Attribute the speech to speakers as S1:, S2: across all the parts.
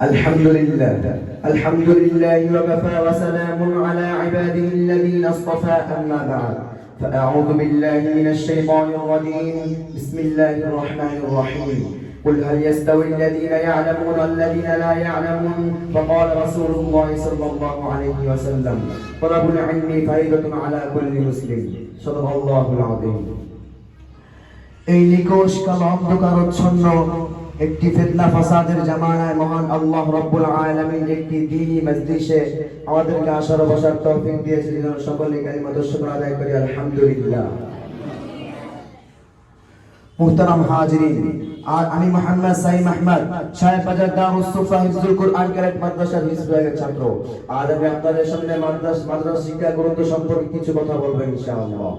S1: الحمد لله الحمد لله وكفى وسلام على عباده الذين اصطفى أما بعد فأعوذ بالله من الشيطان الرجيم بسم الله الرحمن الرحيم قل هل يستوي الذين يعلمون والذين لا يعلمون فقال رسول الله صلى الله عليه وسلم طلب العلم فريضة على كل مسلم صدق الله العظيم এই নিকোষ কাল অন্ধকারচ্ছন্ন একটি ফিতনা ফাসাদের জামানায় মহান আল্লাহ রাব্বুল আলামিন একটি দ্বীনি মজলিসে আমাদেরকে আসার বসার তৌফিক দিয়েছেন। সকলে কালিমাত শুকর আদায় করি আলহামদুলিল্লাহ। মুহতারাম হাজিরিন, আর আমি মোহাম্মদ সাইম আহমদ সাহেব বাজার দারুস সুফা হিফজুল কুরআন কারেক্ট মাদ্রাসার হিফজ বিভাগের ছাত্র। আজ আমি আপনাদের সামনে মাদ্রাসা শিক্ষা গুরুত্ব সম্পর্কে কিছু কথা বলবো ইনশাআল্লাহ।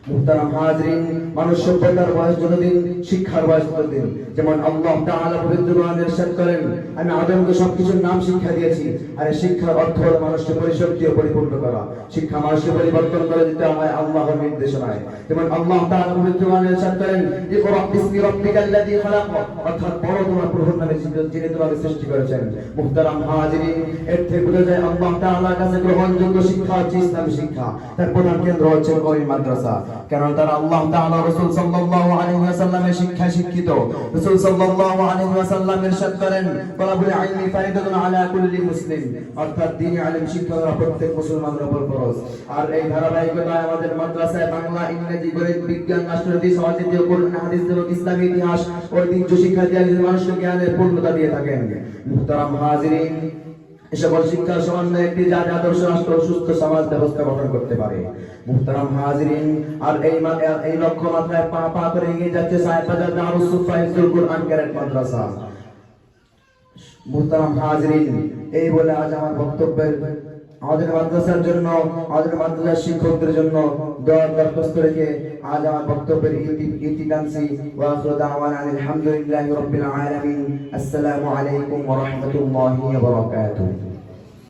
S1: মুহতারাম হাজিরিন, মানুষ সভ্যতার বয়স যতদিন শিক্ষার বয়স ততদিন। যেমন আল্লাহ তাআলা পবিত্র কোরআনে ইরশাদ করেন, আমি আদমকে সবকিছুর নাম শিক্ষা দিয়েছি। আর শিক্ষার অর্থ হলো মানুষকে পরিশুদ্ধ ও পরিপূর্ণ করা। শিক্ষা মানুষকে পরিবর্তন করে দিতে হয় আল্লাহর নির্দেশনায়। যেমন আল্লাহ তাআলা পবিত্র কোরআনে ইরশাদ করেন, ইকরা বিসমি রাব্বিকাল্লাযী খালাক, অর্থাৎ পড়ো তোমার প্রভুর নামে যিনি তোমাকে সৃষ্টি করেছেন। মুহতারাম হাজিরিন, এর থেকে বোঝা যায় আল্লাহ তাআলার কাছে গ্রহণযোগ্য শিক্ষা হচ্ছে ইসলামী শিক্ষা। তার প্রধান কেন্দ্র হচ্ছে ওই মাদ্রাসা। কারণ তারা আল্লাহ তাআলা রাসূল সাল্লাল্লাহু আলাইহি ওয়াসাল্লামের শিক্ষায় শিক্ষিত। রাসূল সাল্লাল্লাহু আলাইহি ওয়াসাল্লাম ইরশাদ করেন, তালাবুল ইলমি ফারিদাতুন আলা কুল্লি মুসলিম, অর্থাৎ দ্বীনি ইলম শিক্ষা করা প্রত্যেক মুসলমানের উপর ফরজ। আর এই ধারাবাহিকতায় আমাদের মাদ্রাসায় বাংলা, ইংরেজি, গণিত, বিজ্ঞান, রাষ্ট্রনীতি, সমাজনীতি, কোরআন হাদিস এবং ইসলামী ইতিহাস ঐতিহ্য শিক্ষা দিয়ে মানুষকে জ্ঞানের পূর্ণতা দিয়ে থাকেন। মুহতারাম হাজিরিন, সকল শিক্ষার সমন্বয়ে একটি জাতি, আদর্শ রাষ্ট্র, সুস্থ সমাজ ব্যবস্থা গঠন করতে পারে। মুহতারাম হাজিরিন, আর এই লক্ষ্য মাত্রায় পা করে এগিয়ে যাচ্ছে সাহেব বাজার দারুস সুফা হিফজুল কুরআন কারেক্ট মাদ্রাসা। মুহতারাম হাজিরিন, এই বলে আজ আমার বক্তব্যের আমাদের মাদ্রাসার জন্য, আমাদের মাদ্রাসার শিক্ষকদের জন্য দোয়া দরখাস্ত রেখে আজ আমার বক্তব্যের ইতি টানছি। ওয়া আখিরু দাওয়ানা আলহামদুলিল্লাহি রাব্বিল আলামিন। আসসালামু আলাইকুম ওয়া রাহমাতুল্লাহি ওয়া বারাকাতুহু।